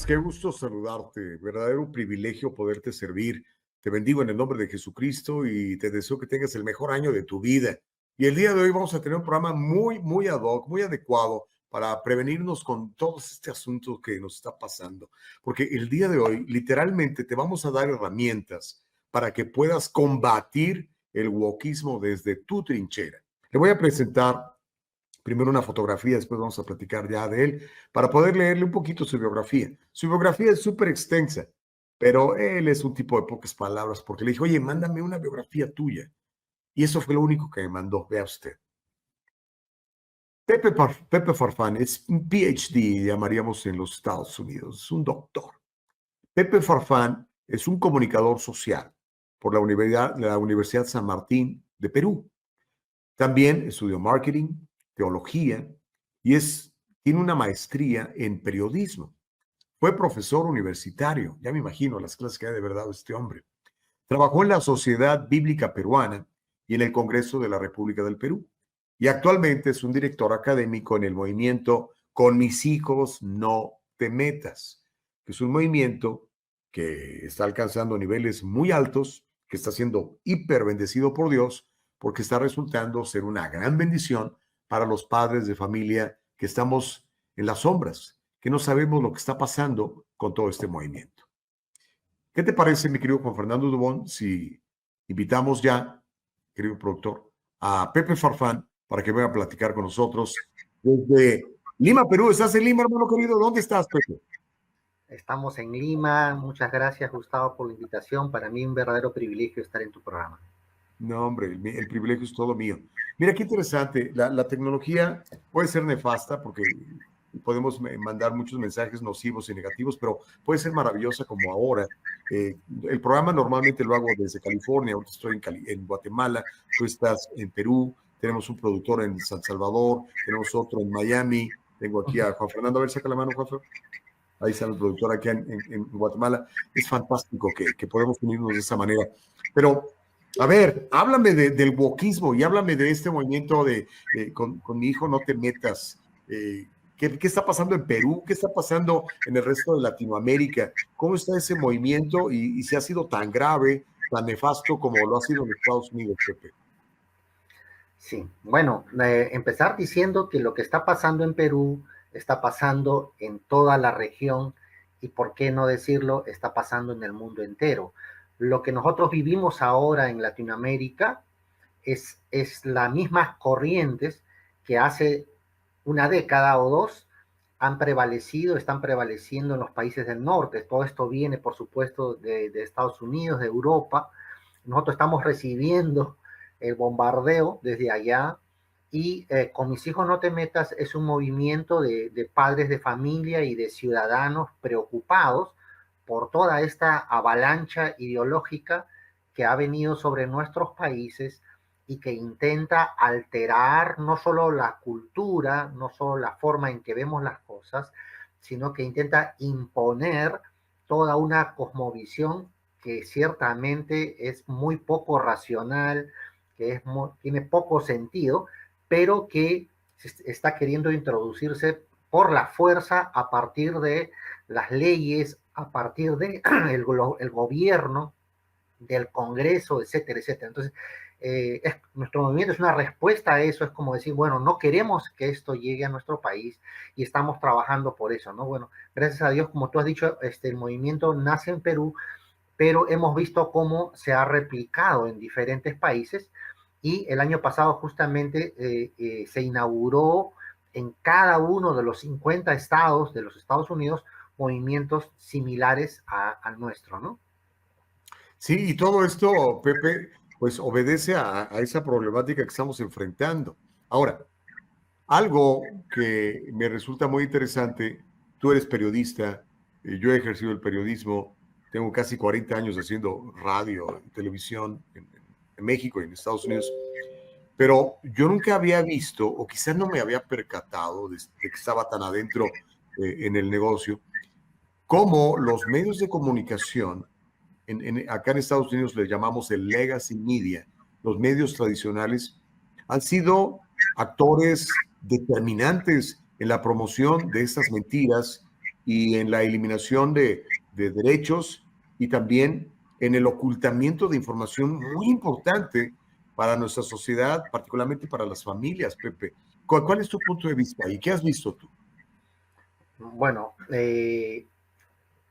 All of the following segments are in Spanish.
qué gusto saludarte, verdadero privilegio poderte servir. Te bendigo en el nombre de Jesucristo y te deseo que tengas el mejor año de tu vida. Y el día de hoy vamos a tener un programa muy ad hoc, muy adecuado para prevenirnos con todo este asunto que nos está pasando. Porque el día de hoy, literalmente, te vamos a dar herramientas para que puedas combatir el wokismo desde tu trinchera. Le voy a presentar primero una fotografía, después vamos a platicar ya de él, para poder leerle un poquito su biografía. Su biografía es súper extensa, pero él es un tipo de pocas palabras, porque le dije, oye, mándame una biografía tuya. Y eso fue lo único que me mandó, vea usted. Pepe Farfán es un PhD, llamaríamos en los Estados Unidos, es un doctor. Pepe Farfán es un comunicador social por la Universidad San Martín de Perú. También estudió marketing, teología y tiene una maestría en periodismo. Fue profesor universitario, ya me imagino las clases que ha de verdad este hombre. Trabajó en la Sociedad Bíblica Peruana y en el Congreso de la República del Perú. Y actualmente es un director académico en el movimiento Con mis hijos no te metas, que es un movimiento que está alcanzando niveles muy altos, que está siendo hiper bendecido por Dios, porque está resultando ser una gran bendición para los padres de familia que estamos en las sombras, que no sabemos lo que está pasando con todo este movimiento. ¿Qué te parece, mi querido Juan Fernando Dubón, si invitamos ya, querido productor, a Pepe Farfán para que venga a platicar con nosotros desde Lima, Perú? ¿Estás en Lima, hermano querido? ¿Dónde estás, Pepe? Estamos en Lima. Muchas gracias, Gustavo, por la invitación. Para mí un verdadero privilegio estar en tu programa. No, hombre, el privilegio es todo mío. Mira, qué interesante. La tecnología puede ser nefasta porque podemos mandar muchos mensajes nocivos y negativos, pero puede ser maravillosa como ahora. El programa normalmente lo hago desde California, ahora estoy en Guatemala, tú estás en Perú, tenemos un productor en San Salvador, tenemos otro en Miami, tengo aquí a Juan Fernando, a ver, saca la mano, Juan Fernando. Ahí está el productor aquí en Guatemala. Es fantástico que podemos unirnos de esa manera. Pero, a ver, háblame del wokismo y háblame de este movimiento con mi hijo no te metas. ¿Qué está pasando en Perú? ¿Qué está pasando en el resto de Latinoamérica? ¿Cómo está ese movimiento y si ha sido tan grave, tan nefasto como lo ha sido en Estados Unidos, Pepe? Sí, bueno, empezar diciendo que lo que está pasando en Perú está pasando en toda la región y, por qué no decirlo, está pasando en el mundo entero. Lo que nosotros vivimos ahora en Latinoamérica es las mismas corrientes que hace una década o dos están prevaleciendo en los países del norte. Todo esto viene, por supuesto, de Estados Unidos, de Europa. Nosotros estamos recibiendo el bombardeo desde allá y Con mis hijos no te metas es un movimiento de padres de familia y de ciudadanos preocupados por toda esta avalancha ideológica que ha venido sobre nuestros países y que intenta alterar no solo la cultura, no solo la forma en que vemos las cosas, sino que intenta imponer toda una cosmovisión que ciertamente es muy poco racional, tiene poco sentido, pero que está queriendo introducirse por la fuerza a partir de las leyes, a partir de el gobierno, del Congreso, etcétera, etcétera. Entonces, nuestro movimiento es una respuesta a eso, es como decir, bueno, no queremos que esto llegue a nuestro país y estamos trabajando por eso, ¿no? Bueno, gracias a Dios, como tú has dicho, el movimiento nace en Perú, pero hemos visto cómo se ha replicado en diferentes países y el año pasado justamente se inauguró en cada uno de los 50 estados de los Estados Unidos movimientos similares al nuestro, ¿no? Sí, y todo esto, Pepe, pues obedece a esa problemática que estamos enfrentando. Ahora, algo que me resulta muy interesante, tú eres periodista, yo he ejercido el periodismo, tengo casi 40 años haciendo radio, televisión en México y en Estados Unidos, pero yo nunca había visto, o quizás no me había percatado de que estaba tan adentro en el negocio, cómo los medios de comunicación, acá en Estados Unidos le llamamos el legacy media, los medios tradicionales, han sido actores determinantes en la promoción de estas mentiras y en la eliminación de derechos y también en el ocultamiento de información muy importante para nuestra sociedad, particularmente para las familias, Pepe. ¿Cuál es tu punto de vista y qué has visto tú? Bueno,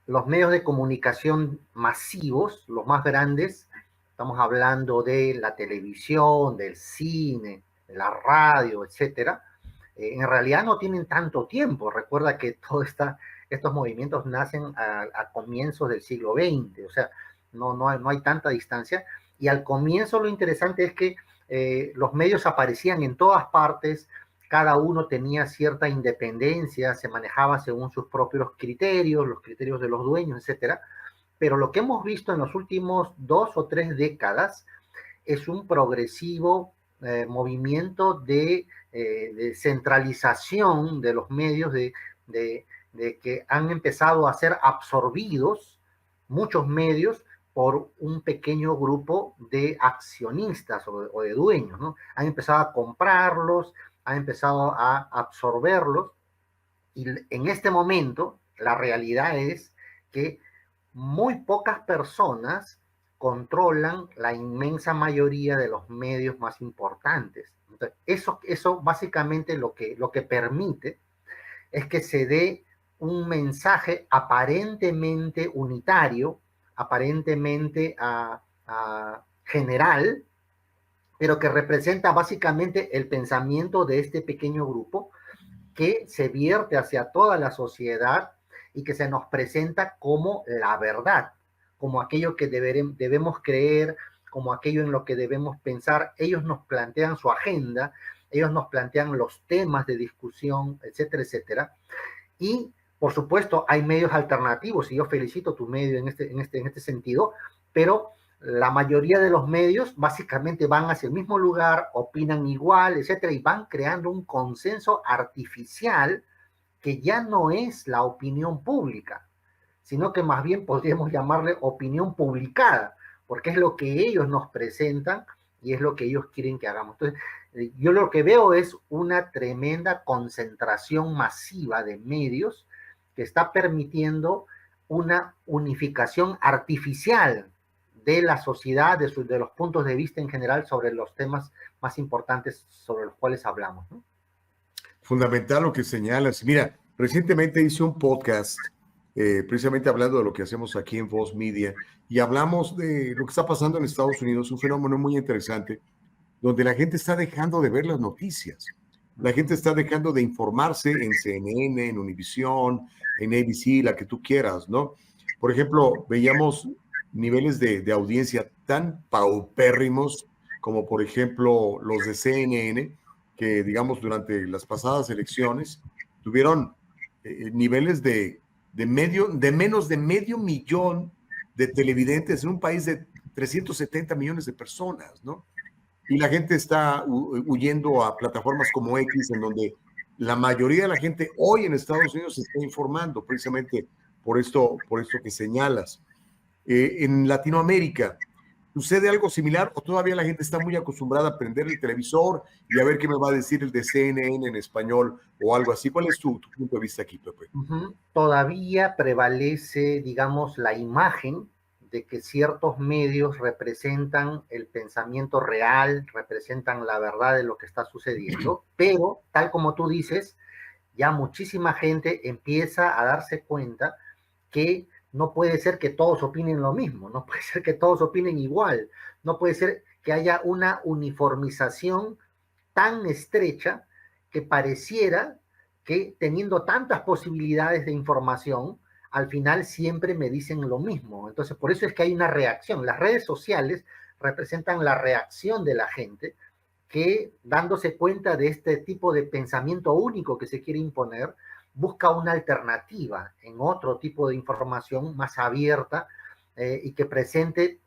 los medios de comunicación masivos, los más grandes, estamos hablando de la televisión, del cine, de la radio, etcétera, en realidad no tienen tanto tiempo. Recuerda que estos movimientos nacen a comienzos del siglo XX, o sea, no hay tanta distancia. Y al comienzo lo interesante es que los medios aparecían en todas partes, cada uno tenía cierta independencia, se manejaba según sus propios criterios, los criterios de los dueños, etcétera. Pero lo que hemos visto en los últimos 2 o 3 décadas es un progresivo movimiento de centralización de los medios, de que han empezado a ser absorbidos muchos medios por un pequeño grupo de accionistas o de dueños, ¿no? Han empezado a comprarlos, han empezado a absorberlos, y en este momento la realidad es que muy pocas personas controlan la inmensa mayoría de los medios más importantes. Entonces, eso básicamente lo que permite es que se dé un mensaje aparentemente unitario, aparentemente general, pero que representa básicamente el pensamiento de este pequeño grupo que se vierte hacia toda la sociedad y que se nos presenta como la verdad, como aquello que debemos creer, como aquello en lo que debemos pensar. Ellos nos plantean su agenda, ellos nos plantean los temas de discusión, etcétera, etcétera. Y, por supuesto, hay medios alternativos, y yo felicito tu medio en este sentido, pero la mayoría de los medios básicamente van hacia el mismo lugar, opinan igual, etcétera, y van creando un consenso artificial que ya no es la opinión pública, sino que más bien podríamos llamarle opinión publicada, porque es lo que ellos nos presentan y es lo que ellos quieren que hagamos. Entonces, yo lo que veo es una tremenda concentración masiva de medios que está permitiendo una unificación artificial de la sociedad, de los puntos de vista en general sobre los temas más importantes sobre los cuales hablamos, ¿no? Fundamental lo que señalas. Mira, recientemente hice un podcast precisamente hablando de lo que hacemos aquí en Voz Media y hablamos de lo que está pasando en Estados Unidos, un fenómeno muy interesante, donde la gente está dejando de ver las noticias. La gente está dejando de informarse en CNN, en Univision, en ABC, la que tú quieras, ¿no? Por ejemplo, veíamos niveles de audiencia tan paupérrimos como, por ejemplo, los de CNN, que, digamos, durante las pasadas elecciones tuvieron niveles de menos de medio millón de televidentes en un país de 370 millones de personas, ¿no? Y la gente está huyendo a plataformas como X, en donde la mayoría de la gente hoy en Estados Unidos se está informando precisamente por esto que señalas. En Latinoamérica, ¿sucede algo similar o todavía la gente está muy acostumbrada a prender el televisor y a ver qué me va a decir el de CNN en español o algo así? ¿Cuál es tu punto de vista aquí, Pepe? Todavía prevalece, digamos, la imagen de que ciertos medios representan el pensamiento real, representan la verdad de lo que está sucediendo, pero tal como tú dices, ya muchísima gente empieza a darse cuenta que no puede ser que todos opinen lo mismo, no puede ser que todos opinen igual, no puede ser que haya una uniformización tan estrecha que pareciera que teniendo tantas posibilidades de información, al final siempre me dicen lo mismo. Entonces, por eso es que hay una reacción. Las redes sociales representan la reacción de la gente que, dándose cuenta de este tipo de pensamiento único que se quiere imponer, busca una alternativa en otro tipo de información más abierta y que presente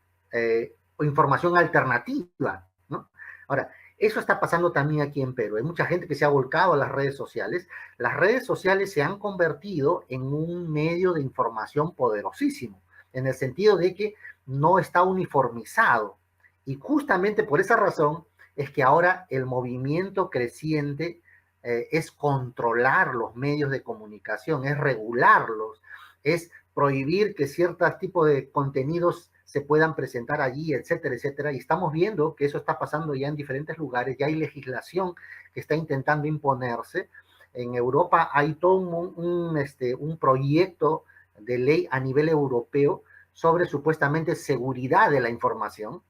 información alternativa, ¿no? Ahora, eso está pasando también aquí en Perú. Hay mucha gente que se ha volcado a las redes sociales. Las redes sociales se han convertido en un medio de información poderosísimo, en el sentido de que no está uniformizado. Y justamente por esa razón es que ahora el movimiento creciente es controlar los medios de comunicación, es regularlos, es prohibir que ciertos tipos de contenidos se puedan presentar allí, etcétera, etcétera. Y estamos viendo que eso está pasando ya en diferentes lugares, ya hay legislación que está intentando imponerse. En Europa hay todo un proyecto de ley a nivel europeo sobre supuestamente seguridad de la información,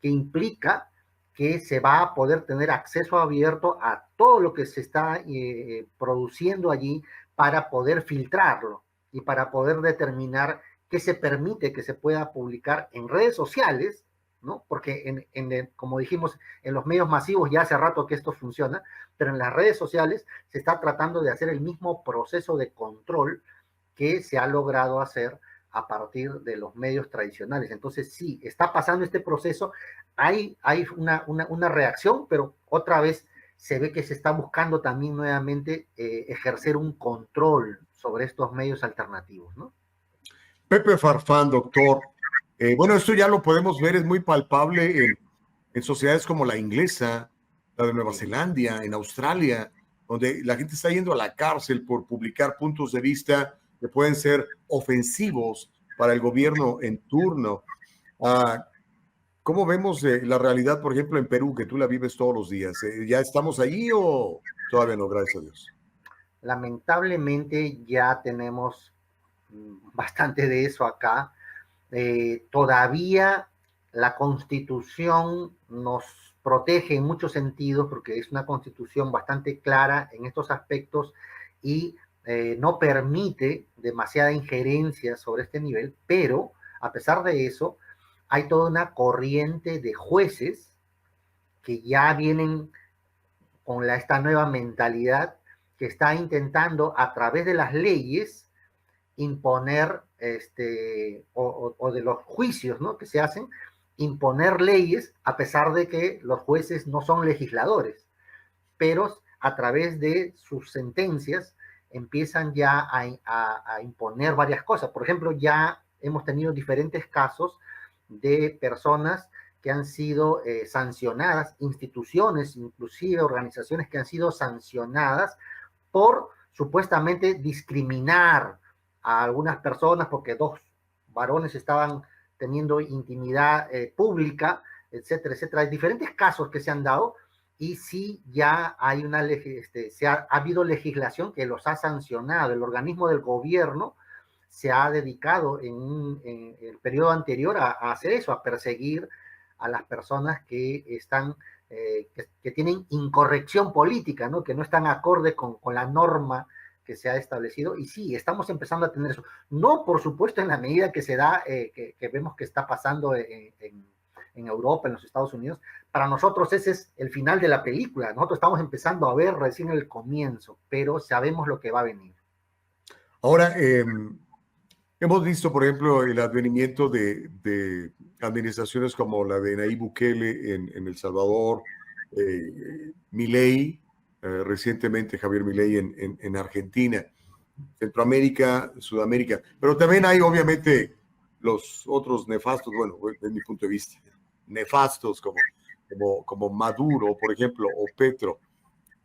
que implica que se va a poder tener acceso abierto a todo lo que se está produciendo allí para poder filtrarlo y para poder determinar qué se permite que se pueda publicar en redes sociales, ¿no? Porque como dijimos, en los medios masivos ya hace rato que esto funciona, pero en las redes sociales se está tratando de hacer el mismo proceso de control que se ha logrado hacer a partir de los medios tradicionales. Entonces, sí, está pasando este proceso, hay una reacción, pero otra vez se ve que se está buscando también nuevamente ejercer un control sobre estos medios alternativos, ¿no? Pepe Farfán, doctor. Bueno, esto ya lo podemos ver, es muy palpable en sociedades como la inglesa, la de Nueva Sí. Zelanda, en Australia, donde la gente está yendo a la cárcel por publicar puntos de vista que pueden ser ofensivos para el gobierno en turno. Ah, ¿Cómo vemos la realidad, por ejemplo, en Perú, que tú la vives todos los días? ¿Ya estamos allí o todavía no, gracias a Dios? Lamentablemente ya tenemos bastante de eso acá. Todavía la Constitución nos protege en muchos sentidos porque es una Constitución bastante clara en estos aspectos y no permite demasiada injerencia sobre este nivel, pero a pesar de eso, hay toda una corriente de jueces que ya vienen con esta nueva mentalidad que está intentando a través de las leyes imponer, o de los juicios, ¿no?, que se hacen, imponer leyes a pesar de que los jueces no son legisladores, pero a través de sus sentencias empiezan ya a imponer varias cosas. Por ejemplo, ya hemos tenido diferentes casos de personas que han sido sancionadas, instituciones, inclusive organizaciones que han sido sancionadas por supuestamente discriminar a algunas personas porque dos varones estaban teniendo intimidad pública, etcétera, etcétera. Hay diferentes casos que se han dado y sí ya hay ha habido legislación que los ha sancionado. El organismo del gobierno se ha dedicado en el periodo anterior a hacer eso, a perseguir a las personas que están que tienen incorrección política, ¿no?, que no están acorde con la norma que se ha establecido. Y sí, estamos empezando a tener eso. No, por supuesto, en la medida que se da, que vemos que está pasando en Europa, en los Estados Unidos. Para nosotros ese es el final de la película. Nosotros estamos empezando a ver recién el comienzo, pero sabemos lo que va a venir. Ahora, hemos visto, por ejemplo, el advenimiento de administraciones como la de Nayib Bukele en El Salvador, Milei, recientemente Javier Milei en Argentina, Centroamérica, Sudamérica, pero también hay obviamente los otros nefastos, bueno, desde mi punto de vista, nefastos como Maduro, por ejemplo, o Petro.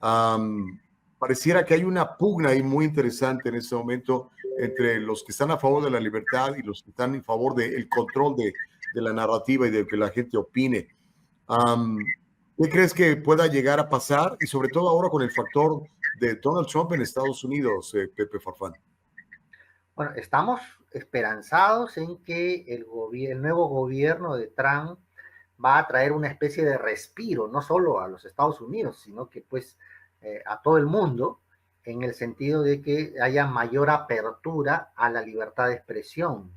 Um, Pareciera que hay una pugna ahí muy interesante en este momento entre los que están a favor de la libertad y los que están en favor del control de la narrativa y de que la gente opine. Um, ¿Qué crees que pueda llegar a pasar? Y sobre todo ahora con el factor de Donald Trump en Estados Unidos, Pepe Farfán. Bueno, estamos esperanzados en que el nuevo gobierno de Trump va a traer una especie de respiro, no solo a los Estados Unidos, sino que pues a todo el mundo, en el sentido de que haya mayor apertura a la libertad de expresión.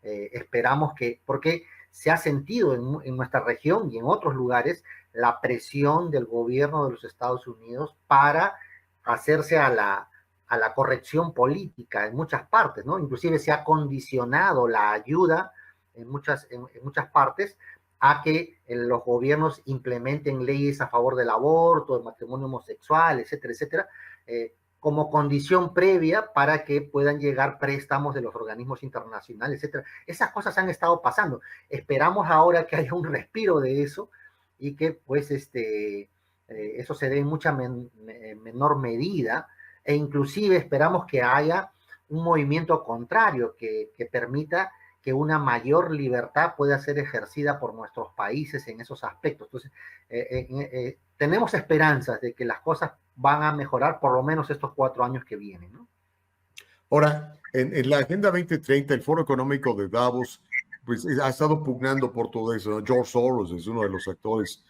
Esperamos que, porque se ha sentido en nuestra región y en otros lugares la presión del gobierno de los Estados Unidos para hacerse a la corrección política en muchas partes, ¿no? Inclusive se ha condicionado la ayuda en muchas partes a que los gobiernos implementen leyes a favor del aborto, del matrimonio homosexual, etcétera, etcétera, como condición previa para que puedan llegar préstamos de los organismos internacionales, etcétera. Esas cosas han estado pasando. Esperamos ahora que haya un respiro de eso y que pues Eso se dé en mucha menor medida, e inclusive esperamos que haya un movimiento contrario que permita que una mayor libertad pueda ser ejercida por nuestros países en esos aspectos. Entonces, tenemos esperanzas de que las cosas van a mejorar por lo menos estos 4 años que vienen, ¿no? Ahora, en la Agenda 2030, el Foro Económico de Davos, pues ha estado pugnando por todo eso, ¿no? George Soros es uno de los actores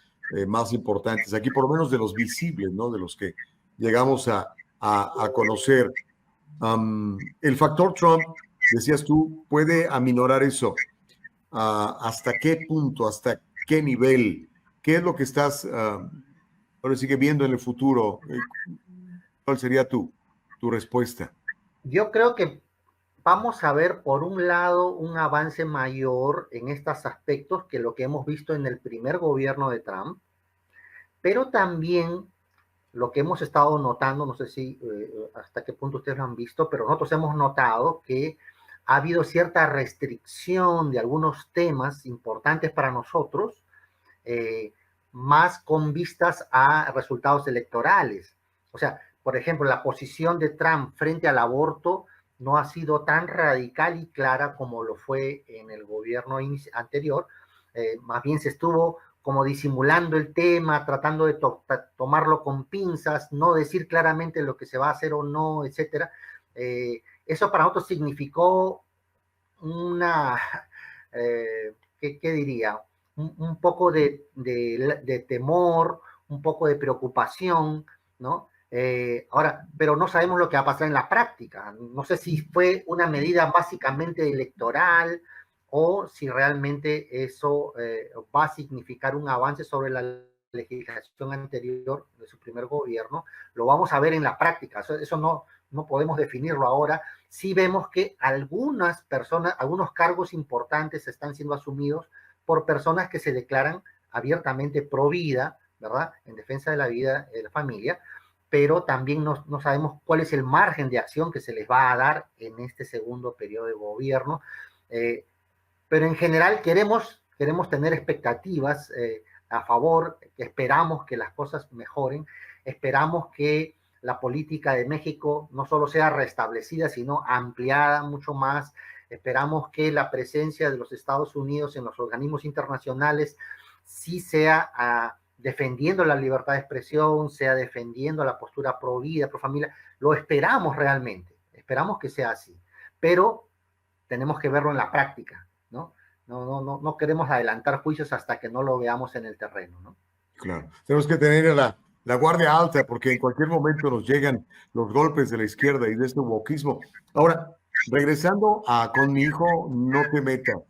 más importantes, aquí por lo menos de los visibles, ¿no? De los que llegamos a conocer. El factor Trump, decías tú, puede aminorar eso. ¿Hasta qué punto, hasta qué nivel? ¿Qué es lo que estás ahora sigue viendo en el futuro? ¿Cuál sería tu respuesta? Yo creo que vamos a ver, por un lado, un avance mayor en estos aspectos que lo que hemos visto en el primer gobierno de Trump, pero también lo que hemos estado notando, no sé si hasta qué punto ustedes lo han visto, pero nosotros hemos notado que ha habido cierta restricción de algunos temas importantes para nosotros, eh, más con vistas a resultados electorales. O sea, por ejemplo, la posición de Trump frente al aborto no ha sido tan radical y clara como lo fue en el gobierno anterior. Más bien se estuvo como disimulando el tema, tratando de tomarlo con pinzas, no decir claramente lo que se va a hacer o no, etcétera. Eso para nosotros significó una, ¿qué diría? Un poco de temor, un poco de preocupación, ¿no? Ahora, pero no sabemos lo que va a pasar en la práctica. No sé si fue una medida básicamente electoral o si realmente eso va a significar un avance sobre la legislación anterior de su primer gobierno. Lo vamos a ver en la práctica. Eso no podemos definirlo ahora. Sí vemos que algunas personas, algunos cargos importantes están siendo asumidos por personas que se declaran abiertamente pro vida, ¿verdad? En defensa de la vida de la familia, pero también no sabemos cuál es el margen de acción que se les va a dar en este segundo periodo de gobierno. Pero en general queremos tener expectativas a favor, que esperamos que las cosas mejoren, esperamos que la política de México no solo sea restablecida, sino ampliada mucho más. Esperamos que la presencia de los Estados Unidos en los organismos internacionales sí sea defendiendo la libertad de expresión, sea defendiendo la postura pro vida, pro familia. Lo esperamos realmente, esperamos que sea así, pero tenemos que verlo en la práctica, ¿no? No queremos adelantar juicios hasta que no lo veamos en el terreno, ¿no? Claro, tenemos que tener la guardia alta porque en cualquier momento nos llegan los golpes de la izquierda y de este wokismo. Ahora, regresando a Con mi hijo, no te metas.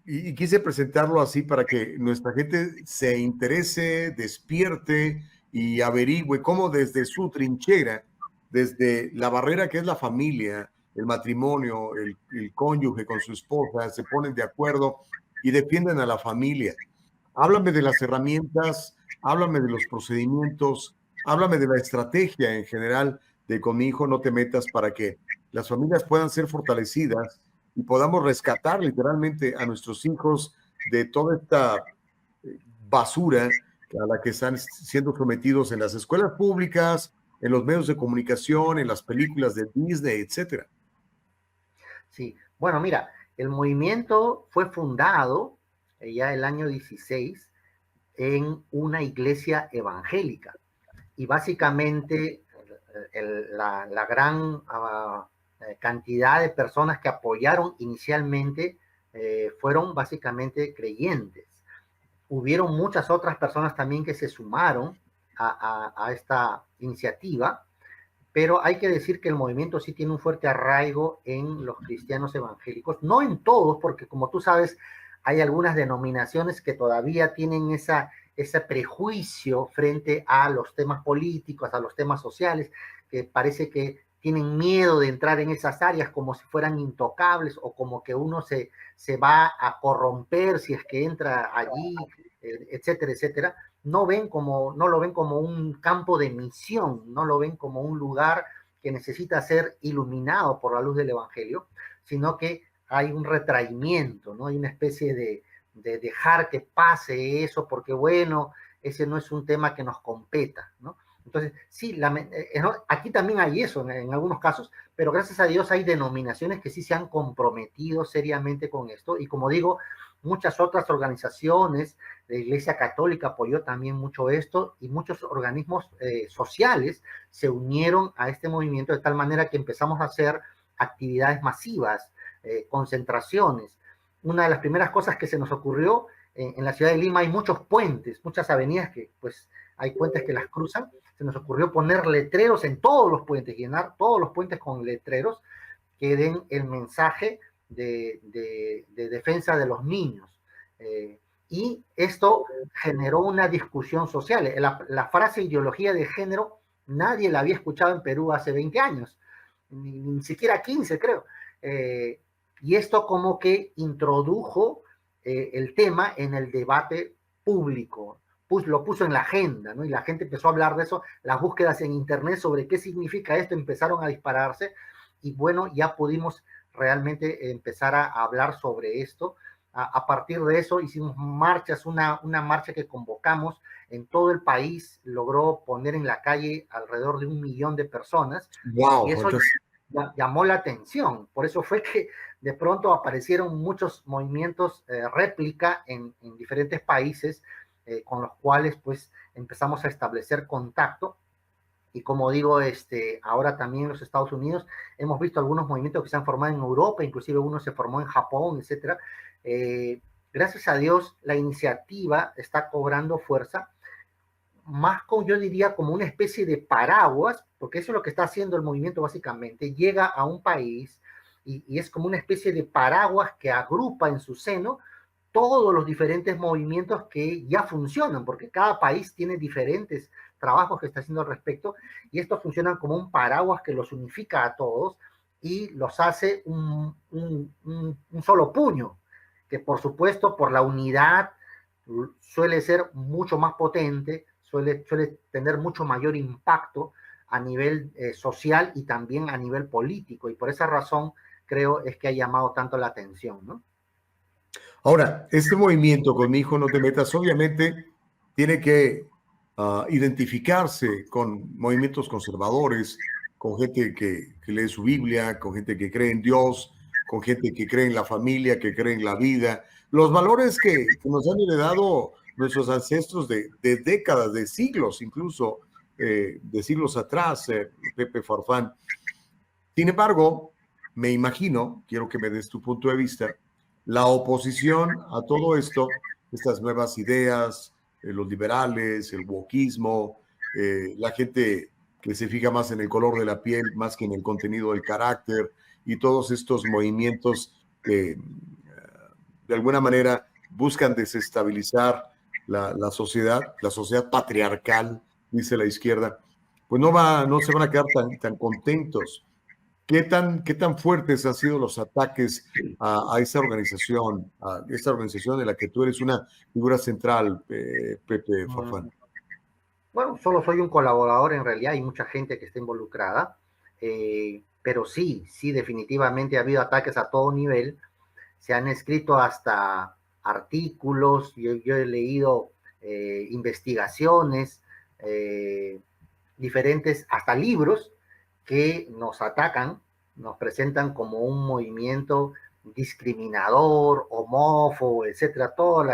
Y quise presentarlo así para que nuestra gente se interese, despierte y averigüe cómo desde su trinchera, desde la barrera que es la familia, el matrimonio, el cónyuge con su esposa, se ponen de acuerdo y defienden a la familia. Háblame de las herramientas, háblame de los procedimientos, háblame de la estrategia en general de Con mi hijo no te metas para que las familias puedan ser fortalecidas y podamos rescatar literalmente a nuestros hijos de toda esta basura a la que están siendo sometidos en las escuelas públicas, en los medios de comunicación, en las películas de Disney, etcétera. Sí, bueno, mira, el movimiento fue fundado ya el año 16 en una iglesia evangélica y básicamente la gran cantidad de personas que apoyaron inicialmente fueron básicamente creyentes. Hubieron muchas otras personas también que se sumaron a esta iniciativa, pero hay que decir que el movimiento sí tiene un fuerte arraigo en los cristianos evangélicos, no en todos, porque como tú sabes, hay algunas denominaciones que todavía tienen ese prejuicio frente a los temas políticos, a los temas sociales, que parece que tienen miedo de entrar en esas áreas como si fueran intocables o como que uno se va a corromper si es que entra allí, etcétera, etcétera. No lo ven como un campo de misión, no lo ven como un lugar que necesita ser iluminado por la luz del Evangelio, sino que hay un retraimiento, ¿no? Hay una especie de dejar que pase eso, porque bueno, ese no es un tema que nos competa, ¿no? Entonces, sí, aquí también hay eso en algunos casos, pero gracias a Dios hay denominaciones que sí se han comprometido seriamente con esto, y como digo, muchas otras organizaciones, la Iglesia Católica apoyó también mucho esto, y muchos organismos sociales se unieron a este movimiento de tal manera que empezamos a hacer actividades masivas, concentraciones. Una de las primeras cosas que se nos ocurrió en la ciudad de Lima hay muchos puentes, muchas avenidas que pues hay puentes que las cruzan. Se nos ocurrió poner letreros en todos los puentes, llenar todos los puentes con letreros que den el mensaje de defensa de los niños. Y esto generó una discusión social. La frase ideología de género nadie la había escuchado en Perú hace 20 años, ni siquiera 15 creo. Y esto como que introdujo el tema en el debate público, lo puso en la agenda, ¿no? Y la gente empezó a hablar de eso, las búsquedas en internet sobre qué significa esto empezaron a dispararse, y bueno, ya pudimos realmente empezar a hablar sobre esto. A partir de eso hicimos marchas, una marcha que convocamos en todo el país, logró poner en la calle alrededor de 1 millón de personas, Wow, y eso llamó la atención. Por eso fue que de pronto aparecieron muchos movimientos réplica en diferentes países, con los cuales pues empezamos a establecer contacto. Y como digo, ahora también en los Estados Unidos hemos visto algunos movimientos que se han formado en Europa, inclusive uno se formó en Japón, etcétera. Gracias a Dios la iniciativa está cobrando fuerza, más con, yo diría, como una especie de paraguas, porque eso es lo que está haciendo el movimiento básicamente. Llega a un país y es como una especie de paraguas que agrupa en su seno todos los diferentes movimientos que ya funcionan, porque cada país tiene diferentes trabajos que está haciendo al respecto, y estos funcionan como un paraguas que los unifica a todos y los hace un solo puño, que por supuesto por la unidad suele ser mucho más potente, suele tener mucho mayor impacto a nivel social y también a nivel político, y por esa razón creo es que ha llamado tanto la atención, ¿no? Ahora, este movimiento con mi hijo no te metas, obviamente tiene que identificarse con movimientos conservadores, con gente que lee su Biblia, con gente que cree en Dios, con gente que cree en la familia, que cree en la vida, los valores que nos han heredado nuestros ancestros de décadas, de siglos, incluso de siglos atrás, Pepe Farfán. Sin embargo, me imagino, quiero que me des tu punto de vista, la oposición a todo esto, estas nuevas ideas, los liberales, el wokismo, la gente que se fija más en el color de la piel más que en el contenido del carácter, y todos estos movimientos que de alguna manera buscan desestabilizar la sociedad patriarcal, dice la izquierda, pues no se van a quedar tan contentos. ¿Qué tan fuertes han sido los ataques a esta organización de la que tú eres una figura central, Pepe Farfán? Bueno, solo soy un colaborador, en realidad hay mucha gente que está involucrada, pero sí, definitivamente ha habido ataques a todo nivel, se han escrito hasta artículos, yo he leído investigaciones, diferentes, hasta libros que nos atacan, nos presentan como un movimiento discriminador, homófobo, etcétera, todos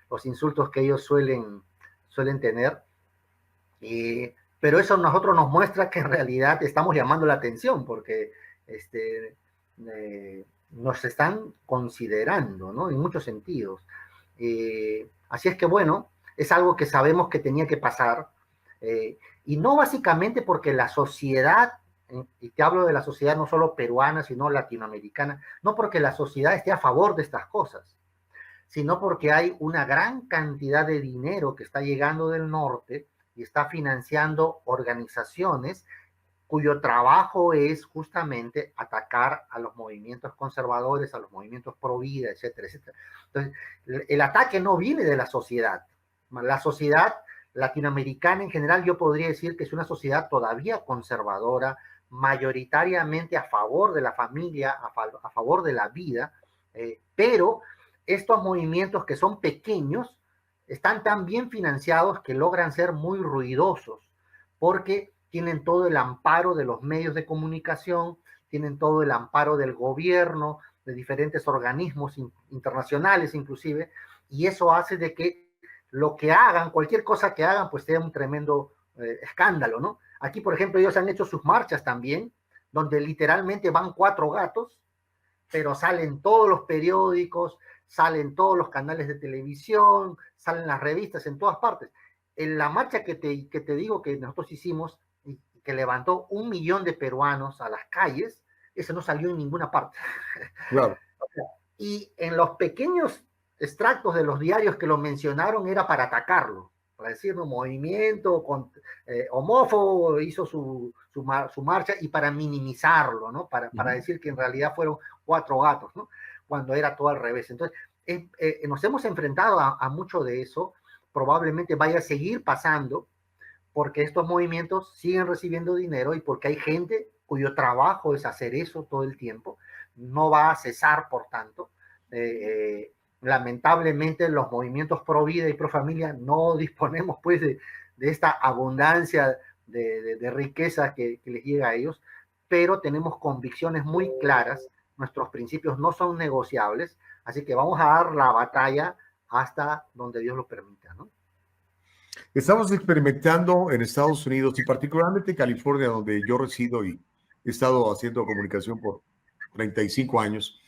los insultos que ellos suelen tener. Pero eso a nosotros nos muestra que en realidad estamos llamando la atención, porque nos están considerando, ¿no? En muchos sentidos. Así es que bueno, es algo que sabemos que tenía que pasar, y no básicamente porque la sociedad, y te hablo de la sociedad no solo peruana, sino latinoamericana, no porque la sociedad esté a favor de estas cosas, sino porque hay una gran cantidad de dinero que está llegando del norte y está financiando organizaciones cuyo trabajo es justamente atacar a los movimientos conservadores, a los movimientos pro vida, etcétera, etcétera. Entonces, el ataque no viene de la sociedad. La sociedad latinoamericana en general, yo podría decir que es una sociedad todavía conservadora, mayoritariamente a favor de la familia, a favor de la vida, pero estos movimientos que son pequeños están tan bien financiados que logran ser muy ruidosos, porque tienen todo el amparo de los medios de comunicación, tienen todo el amparo del gobierno, de diferentes organismos internacionales inclusive, y eso hace de que lo que hagan, cualquier cosa que hagan, pues sea un tremendo escándalo, ¿no? Aquí, por ejemplo, ellos han hecho sus marchas también, donde literalmente van 4 gatos, pero salen todos los periódicos, salen todos los canales de televisión, salen las revistas en todas partes. En la marcha que te digo que nosotros hicimos, y que levantó 1 millón de peruanos a las calles, eso no salió en ninguna parte. Claro. Y en los pequeños extractos de los diarios que lo mencionaron era para atacarlo, para decir un movimiento homófobo hizo su marcha y para minimizarlo, ¿no? Para decir que en realidad fueron 4 gatos, ¿no? Cuando era todo al revés. Entonces, nos hemos enfrentado a mucho de eso, probablemente vaya a seguir pasando, porque estos movimientos siguen recibiendo dinero y porque hay gente cuyo trabajo es hacer eso todo el tiempo, no va a cesar, por tanto. Lamentablemente los movimientos pro vida y pro familia no disponemos pues de esta abundancia de riqueza que les llega a ellos, pero tenemos convicciones muy claras, nuestros principios no son negociables, así que vamos a dar la batalla hasta donde Dios lo permita, ¿no? Estamos experimentando en Estados Unidos y particularmente en California, donde yo resido y he estado haciendo comunicación por 35 años,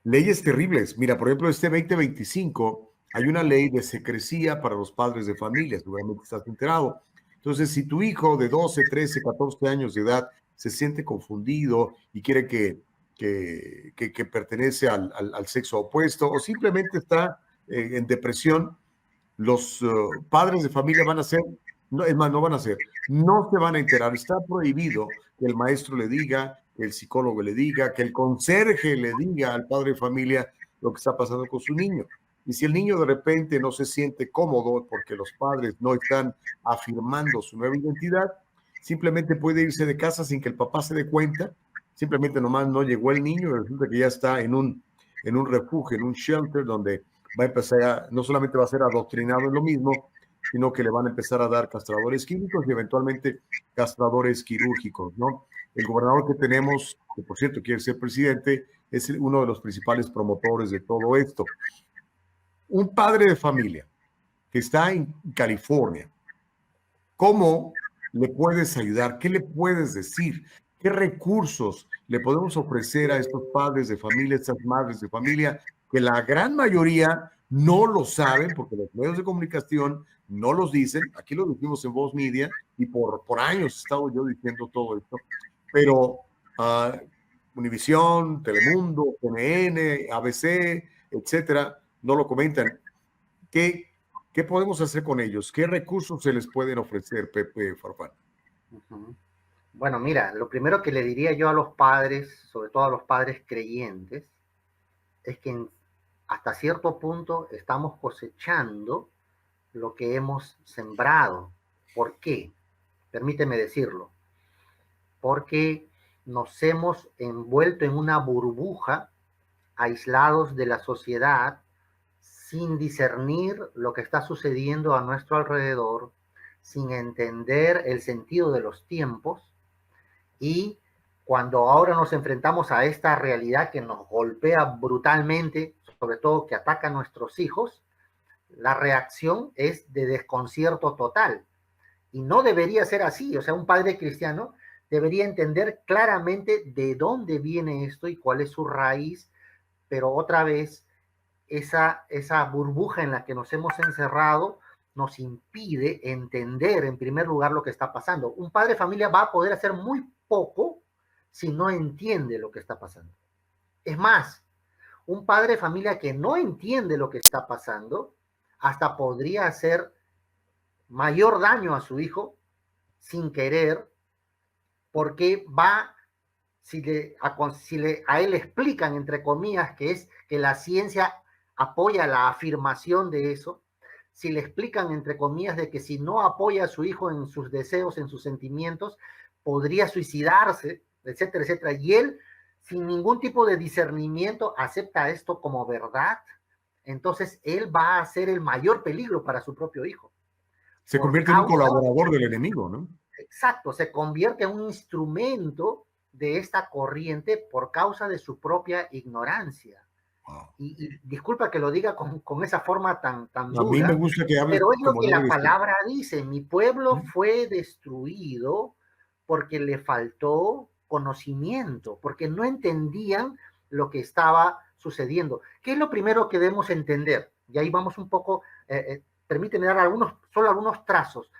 leyes terribles. Mira, por ejemplo, este 2025 hay una ley de secrecía para los padres de familia, seguramente estás enterado. Entonces, si tu hijo de 12, 13, 14 años de edad se siente confundido y quiere que pertenece al sexo opuesto o simplemente está en depresión, los padres de familia van a ser, no, es más, no van a ser, no se van a enterar. Está prohibido que el maestro le diga, que el psicólogo le diga, que el conserje le diga al padre de familia lo que está pasando con su niño. Y si el niño de repente no se siente cómodo porque los padres no están afirmando su nueva identidad, simplemente puede irse de casa sin que el papá se dé cuenta. Simplemente nomás no llegó el niño y resulta que ya está en un refugio, en un shelter donde va a empezar, no solamente va a ser adoctrinado en lo mismo, sino que le van a empezar a dar castradores químicos y eventualmente castradores quirúrgicos, ¿no? El gobernador que tenemos, que por cierto quiere ser presidente, es uno de los principales promotores de todo esto. Un padre de familia que está en California, ¿cómo le puedes ayudar? ¿Qué le puedes decir? ¿Qué recursos le podemos ofrecer a estos padres de familia, estas madres de familia, que la gran mayoría no lo saben porque los medios de comunicación no los dicen? Aquí lo dijimos en Voz Media y por años he estado yo diciendo todo esto, pero Univisión, Telemundo, CNN, ABC, etcétera, no lo comentan. ¿Qué, ¿Qué podemos hacer con ellos? ¿Qué recursos se les pueden ofrecer, Pepe Farfán? Uh-huh. Bueno, mira, lo primero que le diría yo a los padres, sobre todo a los padres creyentes, es que hasta cierto punto estamos cosechando lo que hemos sembrado. ¿Por qué? Permíteme decirlo. Porque nos hemos envuelto en una burbuja, aislados de la sociedad, sin discernir lo que está sucediendo a nuestro alrededor, sin entender el sentido de los tiempos, y cuando ahora nos enfrentamos a esta realidad que nos golpea brutalmente, sobre todo que ataca a nuestros hijos, la reacción es de desconcierto total. Y no debería ser así. O sea, un padre cristiano debería entender claramente de dónde viene esto y cuál es su raíz, pero otra vez esa burbuja en la que nos hemos encerrado nos impide entender en primer lugar lo que está pasando. Un padre de familia va a poder hacer muy poco si no entiende lo que está pasando. Es más, un padre de familia que no entiende lo que está pasando hasta podría hacer mayor daño a su hijo sin querer, porque va, si a él le explican, entre comillas, que es que la ciencia apoya la afirmación de eso, si le explican, entre comillas, de que si no apoya a su hijo en sus deseos, en sus sentimientos, podría suicidarse, etcétera, etcétera, y él, sin ningún tipo de discernimiento, acepta esto como verdad, entonces él va a ser el mayor peligro para su propio hijo. Se Por convierte en un causa, colaborador del enemigo, ¿no? exacto, se convierte en un instrumento de esta corriente por causa de su propia ignorancia. Wow. Y disculpa que lo diga con esa forma tan A mí me dura, gusta que hables pero es lo como que debe la de ser. palabra dice, mi pueblo ¿Mm? fue destruido porque le faltó conocimiento, porque no entendían lo que estaba sucediendo. ¿Qué es lo primero que debemos entender? Y ahí vamos un poco, permíteme dar solo algunos trazos.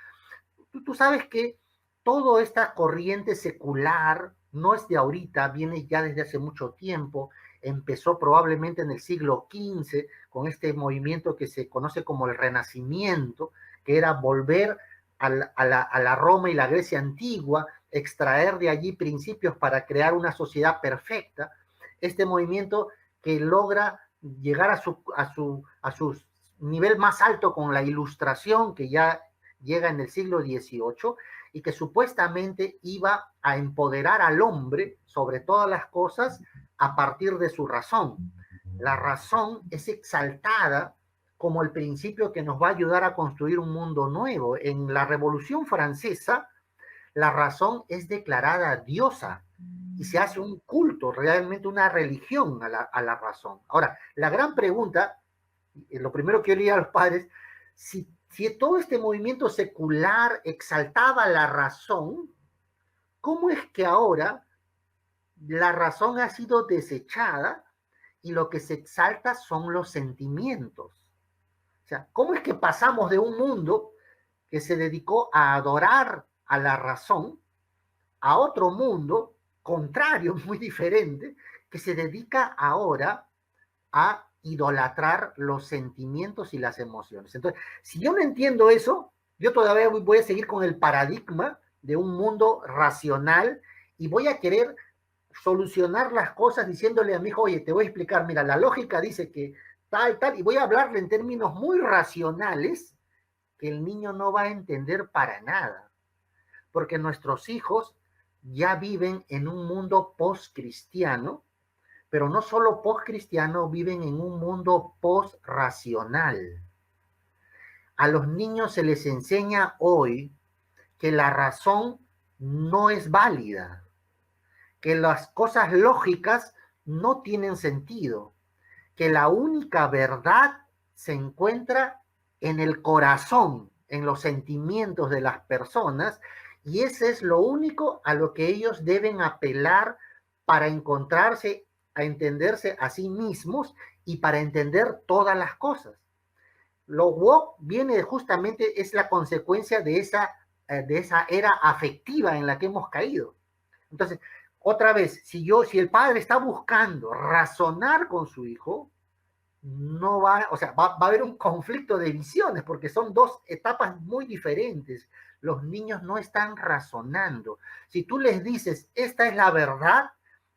Tú sabes que toda esta corriente secular no es de ahorita, viene ya desde hace mucho tiempo, empezó probablemente en el siglo XV con este movimiento que se conoce como el Renacimiento, que era volver a la Roma y la Grecia antigua, extraer de allí principios para crear una sociedad perfecta. Este movimiento que logra llegar a su nivel más alto con la ilustración, que ya llega en el siglo XVIII y que supuestamente iba a empoderar al hombre sobre todas las cosas a partir de su razón. La razón es exaltada como el principio que nos va a ayudar a construir un mundo nuevo. En la Revolución Francesa, la razón es declarada diosa y se hace un culto, realmente una religión a la razón. Ahora, la gran pregunta, lo primero que yo le diría a los padres, si todo este movimiento secular exaltaba la razón, ¿cómo es que ahora la razón ha sido desechada y lo que se exalta son los sentimientos? O sea, ¿cómo es que pasamos de un mundo que se dedicó a adorar a la razón a otro mundo contrario, muy diferente, que se dedica ahora a idolatrar los sentimientos y las emociones? Entonces, si yo no entiendo eso, yo todavía voy a seguir con el paradigma de un mundo racional y voy a querer solucionar las cosas diciéndole a mi hijo, oye, te voy a explicar, mira, la lógica dice que tal, y voy a hablarle en términos muy racionales que el niño no va a entender para nada, porque nuestros hijos ya viven en un mundo post-cristiano, pero no solo post-cristiano, viven en un mundo post-racional. A los niños se les enseña hoy que la razón no es válida, que las cosas lógicas no tienen sentido, que la única verdad se encuentra en el corazón, en los sentimientos de las personas, y ese es lo único a lo que ellos deben apelar para encontrarse, a entenderse a sí mismos y para entender todas las cosas. Lo woke viene justamente, es la consecuencia de esa era afectiva en la que hemos caído. Entonces, otra vez, si el padre está buscando razonar con su hijo, no va, o sea, va a haber un conflicto de visiones porque son dos etapas muy diferentes. Los niños no están razonando. Si tú les dices, esta es la verdad,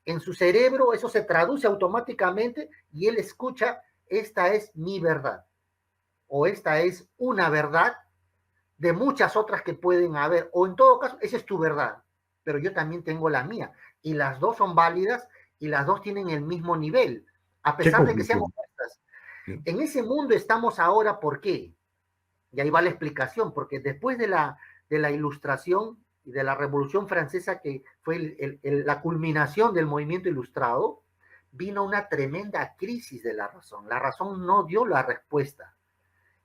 en su cerebro eso se traduce automáticamente y él escucha, esta es mi verdad o esta es una verdad de muchas otras que pueden haber, o en todo caso, esa es tu verdad, pero yo también tengo la mía, y las dos son válidas y las dos tienen el mismo nivel, a Qué pesar de que sean conclusión. opuestas. Sí. En ese mundo estamos ahora, ¿por qué? Y ahí va la explicación, porque después de la ilustración y de la Revolución Francesa, que fue la culminación del movimiento ilustrado, vino una tremenda crisis de la razón. La razón no dio la respuesta.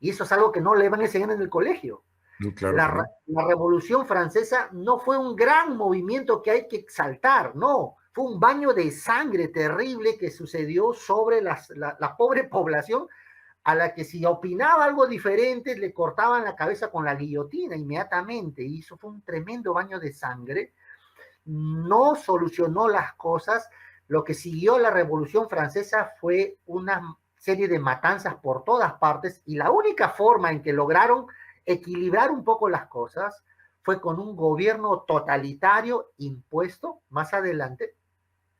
Y eso es algo que no le van a enseñar en el colegio. No, claro que La, no. la Revolución Francesa no fue un gran movimiento que hay que exaltar, no, fue un baño de sangre terrible que sucedió sobre la pobre población a la que si opinaba algo diferente le cortaban la cabeza con la guillotina inmediatamente, y eso fue un tremendo baño de sangre. No solucionó las cosas. Lo que siguió la Revolución Francesa fue una serie de matanzas por todas partes, y la única forma en que lograron equilibrar un poco las cosas fue con un gobierno totalitario impuesto más adelante,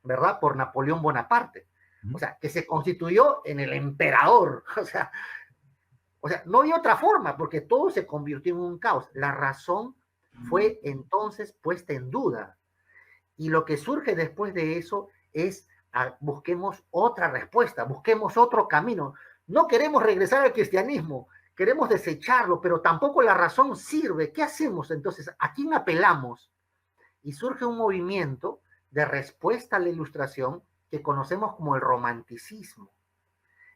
¿verdad? Por Napoleón Bonaparte. O sea, que se constituyó en el emperador. O sea, no hay otra forma, porque todo se convirtió en un caos. La razón fue entonces puesta en duda. Y lo que surge después de eso es busquemos otra respuesta, busquemos otro camino. No queremos regresar al cristianismo, queremos desecharlo, pero tampoco la razón sirve. ¿Qué hacemos entonces? ¿A quién apelamos? Y surge un movimiento de respuesta a la Ilustración que conocemos como el romanticismo.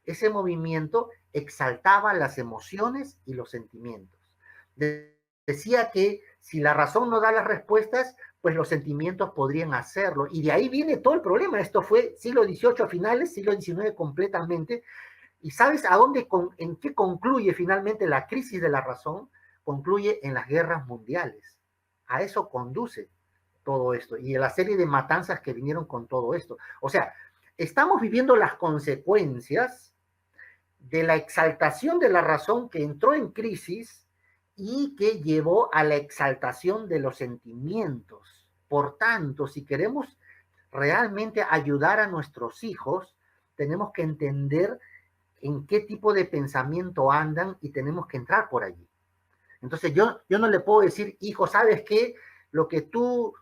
Ese movimiento exaltaba las emociones y los sentimientos. Decía que si la razón no da las respuestas, pues los sentimientos podrían hacerlo. Y de ahí viene todo el problema. Esto fue siglo XVIII a finales, siglo XIX completamente. ¿Y sabes a dónde, en qué concluye finalmente la crisis de la razón? Concluye en las guerras mundiales. A eso conduce todo esto y en la serie de matanzas que vinieron con todo esto. O sea, estamos viviendo las consecuencias de la exaltación de la razón que entró en crisis y que llevó a la exaltación de los sentimientos. Por tanto, si queremos realmente ayudar a nuestros hijos, tenemos que entender en qué tipo de pensamiento andan y tenemos que entrar por allí. Entonces yo no le puedo decir, hijo, ¿sabes qué? Lo que tú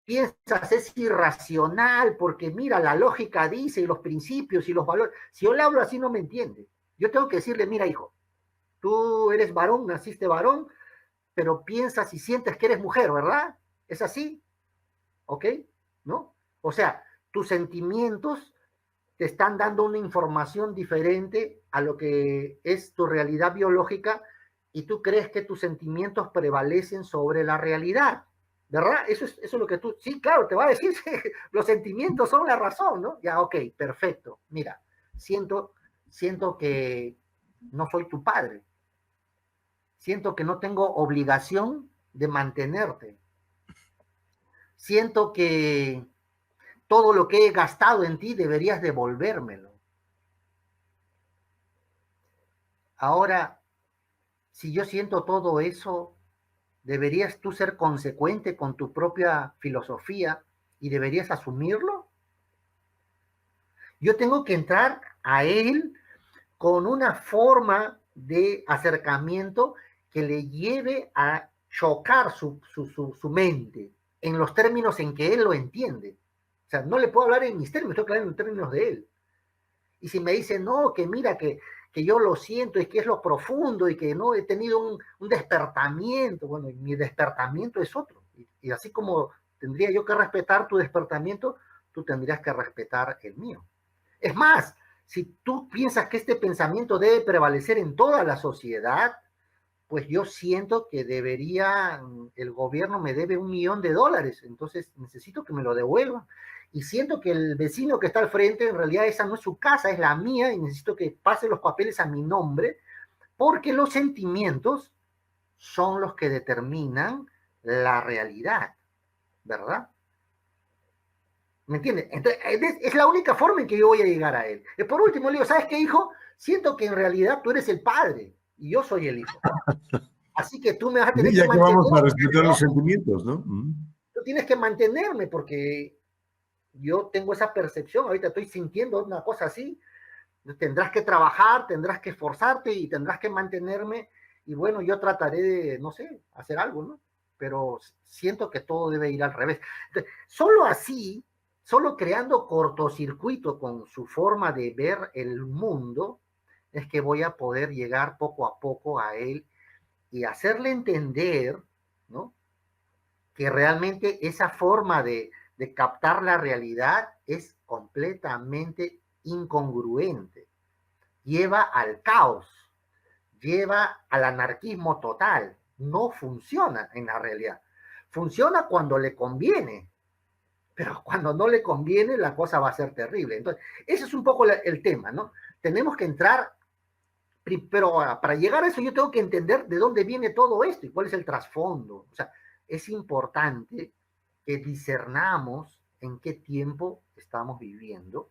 piensas es irracional porque mira, la lógica dice y los principios y los valores. Si yo le hablo así no me entiende. Yo tengo que decirle, mira, hijo, tú eres varón, naciste varón, pero piensas y sientes que eres mujer, ¿verdad? ¿Es así? ¿Ok? ¿No? O sea, tus sentimientos te están dando una información diferente a lo que es tu realidad biológica y tú crees que tus sentimientos prevalecen sobre la realidad, ¿verdad? Eso es lo que tú, sí, claro, te va a decir, los sentimientos son la razón, ¿no? Ya, ok, perfecto. Mira, siento que no soy tu padre, siento que no tengo obligación de mantenerte, siento que todo lo que he gastado en ti deberías devolvérmelo. Ahora, si yo siento todo eso, deberías tú ser consecuente con tu propia filosofía y deberías asumirlo. Yo tengo que entrar a él con una forma de acercamiento que le lleve a chocar su mente en los términos en que él lo entiende. O sea, no le puedo hablar en mis términos, tengo que hablar en los términos de él. Y si me dice, no, que mira, que yo lo siento y que es lo profundo y que no he tenido un despertamiento, bueno, mi despertamiento es otro. Y así como tendría yo que respetar tu despertamiento, tú tendrías que respetar el mío. Es más, si tú piensas que este pensamiento debe prevalecer en toda la sociedad, pues yo siento que debería, el gobierno me debe $1.000.000, entonces necesito que me lo devuelvan. Y siento que el vecino que está al frente, en realidad esa no es su casa, es la mía, y necesito que pase los papeles a mi nombre, porque los sentimientos son los que determinan la realidad, ¿verdad? ¿Me entiendes? Entonces, es la única forma en que yo voy a llegar a él. Y por último, le digo, ¿sabes qué, hijo? Siento que en realidad tú eres el padre y yo soy el hijo. Así que tú me vas a tener que Ya que mantener, vamos a respetar ¿no? los sentimientos, ¿no? Tú tienes que mantenerme porque yo tengo esa percepción, ahorita estoy sintiendo una cosa así, tendrás que trabajar, tendrás que esforzarte y tendrás que mantenerme y bueno, yo trataré de, no sé, hacer algo, ¿no? Pero siento que todo debe ir al revés. Entonces, solo así, solo creando cortocircuito con su forma de ver el mundo, es que voy a poder llegar poco a poco a él y hacerle entender, ¿no? Que realmente esa forma de captar la realidad es completamente incongruente. Lleva al caos, lleva al anarquismo total. No funciona en la realidad. Funciona cuando le conviene, pero cuando no le conviene la cosa va a ser terrible. Entonces, ese es un poco el tema, ¿no? Tenemos que entrar, pero para llegar a eso yo tengo que entender de dónde viene todo esto y cuál es el trasfondo. O sea, es importante que discernamos en qué tiempo estamos viviendo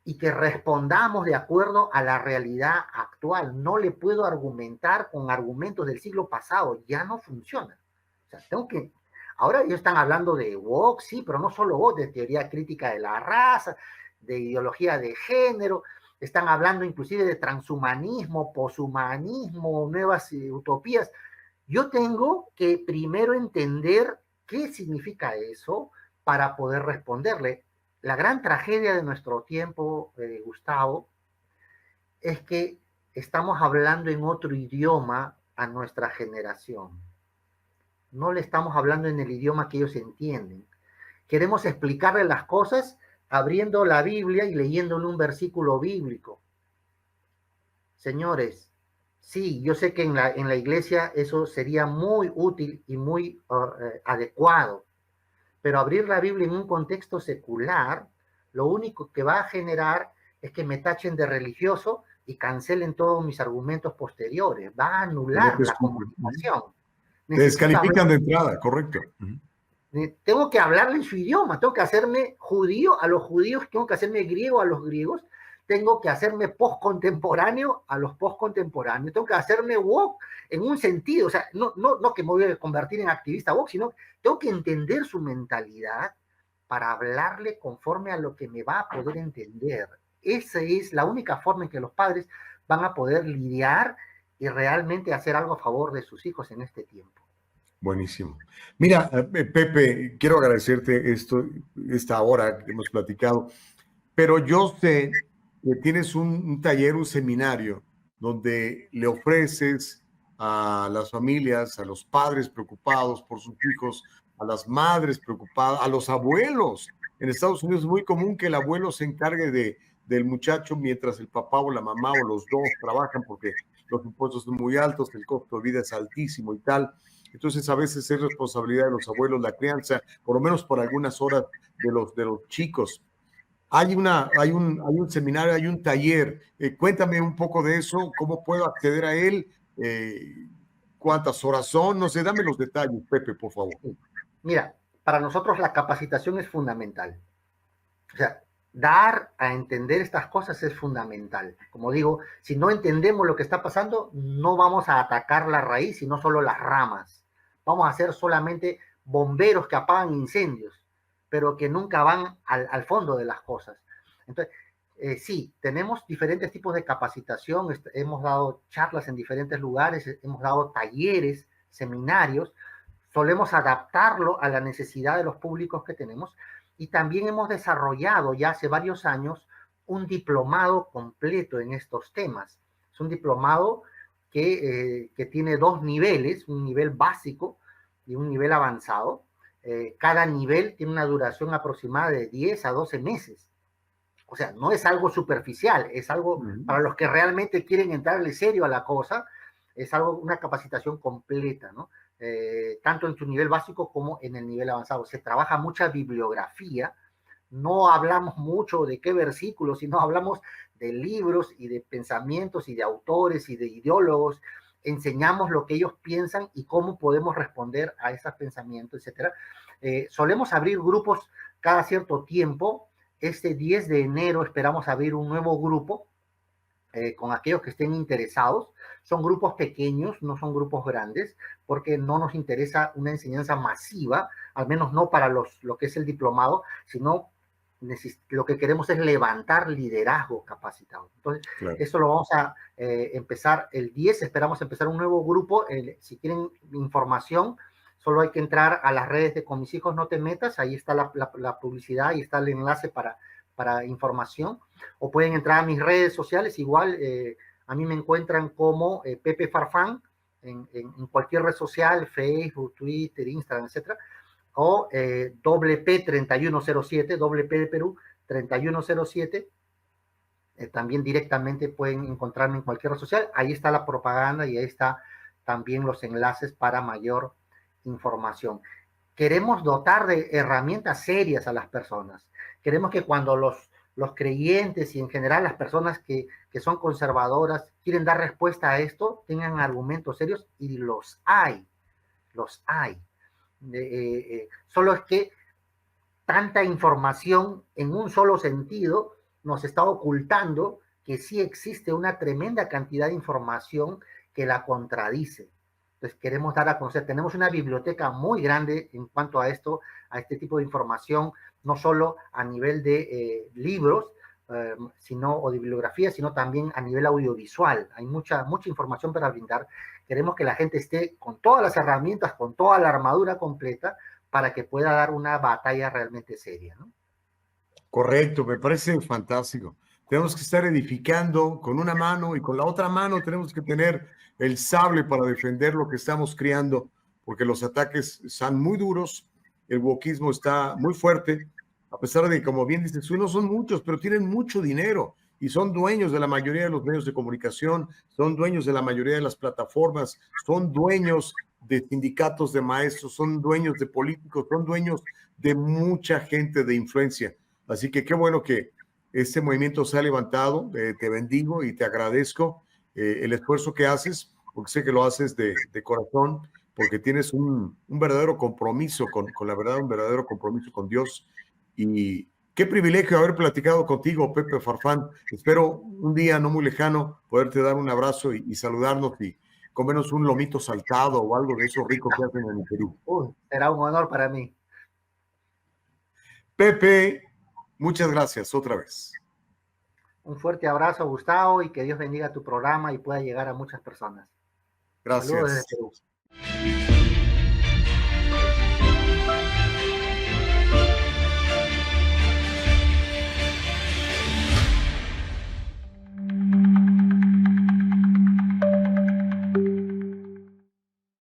y que respondamos de acuerdo a la realidad actual. No le puedo argumentar con argumentos del siglo pasado, ya no funciona. O sea, tengo que... Ahora ellos están hablando de woke, sí, pero no solo woke, de teoría crítica de la raza, de ideología de género, están hablando inclusive de transhumanismo, poshumanismo, nuevas utopías. Yo tengo que primero entender qué significa eso para poder responderle. La gran tragedia de nuestro tiempo, Gustavo, es que estamos hablando en otro idioma a nuestra generación. No le estamos hablando en el idioma que ellos entienden. Queremos explicarle las cosas abriendo la Biblia y leyéndole un versículo bíblico. Señores, sí, yo sé que en la iglesia eso sería muy útil y muy adecuado, pero abrir la Biblia en un contexto secular, lo único que va a generar es que me tachen de religioso y cancelen todos mis argumentos posteriores. Va a Que no anular te la escuchan. comunicación. Te Necesito hablar, descalifican de entrada, correcto. tengo que hablarle en su idioma, tengo que hacerme judío a los judíos, tengo que hacerme griego a los griegos, tengo que hacerme postcontemporáneo a los postcontemporáneos, tengo que hacerme woke en un sentido, o sea, no que me voy a convertir en activista woke, sino tengo que entender su mentalidad para hablarle conforme a lo que me va a poder entender. Esa es la única forma en que los padres van a poder lidiar y realmente hacer algo a favor de sus hijos en este tiempo. Buenísimo. Mira, Pepe, quiero agradecerte esta hora que hemos platicado, pero yo sé que tienes un taller, un seminario, donde le ofreces a las familias, a los padres preocupados por sus hijos, a las madres preocupadas, a los abuelos. En Estados Unidos es muy común que el abuelo se encargue del muchacho mientras el papá o la mamá o los dos trabajan porque los impuestos son muy altos, el costo de vida es altísimo y tal. Entonces, a veces es responsabilidad de los abuelos la crianza, por lo menos por algunas horas de los chicos. Hay un seminario, hay un taller. Cuéntame un poco de eso, cómo puedo acceder a él, cuántas horas son, no sé, dame los detalles, Pepe, por favor. Mira, para nosotros la capacitación es fundamental. O sea, dar a entender estas cosas es fundamental. Como digo, si no entendemos lo que está pasando, no vamos a atacar la raíz, sino solo las ramas. Vamos a ser solamente bomberos que apagan incendios, pero que nunca van al fondo de las cosas. Entonces, sí, tenemos diferentes tipos de capacitación, hemos dado charlas en diferentes lugares, hemos dado talleres, seminarios, solemos adaptarlo a la necesidad de los públicos que tenemos y también hemos desarrollado ya hace varios años un diplomado completo en estos temas. Es un diplomado que tiene dos niveles, un nivel básico y un nivel avanzado. Cada nivel tiene una duración aproximada de 10 a 12 meses. O sea, no es algo superficial, es algo para los que realmente quieren entrarle serio a la cosa, es algo, una capacitación completa, ¿no? Tanto en su nivel básico como en el nivel avanzado. Se trabaja mucha bibliografía, no hablamos mucho de qué versículos, sino hablamos de libros y de pensamientos y de autores y de ideólogos, enseñamos lo que ellos piensan y cómo podemos responder a esos pensamientos, etc. Solemos abrir grupos cada cierto tiempo. Este 10 de enero esperamos abrir un nuevo grupo con aquellos que estén interesados. Son grupos pequeños, no son grupos grandes, porque no nos interesa una enseñanza masiva, al menos no para lo que es el diplomado, sino lo que queremos es levantar liderazgo capacitado. Entonces, Claro. eso lo vamos a empezar el 10, esperamos empezar un nuevo grupo. Si quieren información, solo hay que entrar a las redes de Con Mis Hijos No Te Metas, ahí está la publicidad y está el enlace para información, o pueden entrar a mis redes sociales, igual a mí me encuentran como Pepe Farfán en cualquier red social, Facebook, Twitter, Instagram, etcétera, o WP3107, WP de Perú 3107. También directamente pueden encontrarme en cualquier red social. Ahí está la propaganda y ahí está también los enlaces para mayor información. Queremos dotar de herramientas serias a las personas. Queremos que cuando los creyentes y en general las personas que son conservadoras quieren dar respuesta a esto, tengan argumentos serios y los hay. Solo es que tanta información en un solo sentido nos está ocultando que sí existe una tremenda cantidad de información que la contradice. Entonces queremos dar a conocer, tenemos una biblioteca muy grande en cuanto a esto, a este tipo de información, no solo a nivel de libros, o de bibliografía, sino también a nivel audiovisual. Hay mucha información para brindar. Queremos que la gente esté con todas las herramientas, con toda la armadura completa, para que pueda dar una batalla realmente seria, ¿no? Correcto, me parece fantástico. Tenemos que estar edificando con una mano y con la otra mano tenemos que tener el sable para defender lo que estamos criando, porque los ataques están muy duros, el wokismo está muy fuerte, a pesar de que, como bien dices, no son muchos, pero tienen mucho dinero y son dueños de la mayoría de los medios de comunicación, son dueños de la mayoría de las plataformas, son dueños de sindicatos de maestros, son dueños de políticos, son dueños de mucha gente de influencia. Así que qué bueno que este movimiento se ha levantado, te bendigo y te agradezco el esfuerzo que haces, porque sé que lo haces de corazón, porque tienes un verdadero compromiso con la verdad, un verdadero compromiso con Dios. Y qué privilegio haber platicado contigo, Pepe Farfán. Espero un día no muy lejano poderte dar un abrazo y saludarnos y comernos un lomito saltado o algo de eso rico que hacen en el Perú. Será un honor para mí. Pepe, muchas gracias otra vez. Un fuerte abrazo, Gustavo, y que Dios bendiga tu programa y pueda llegar a muchas personas. Saludos desde Gracias. Perú.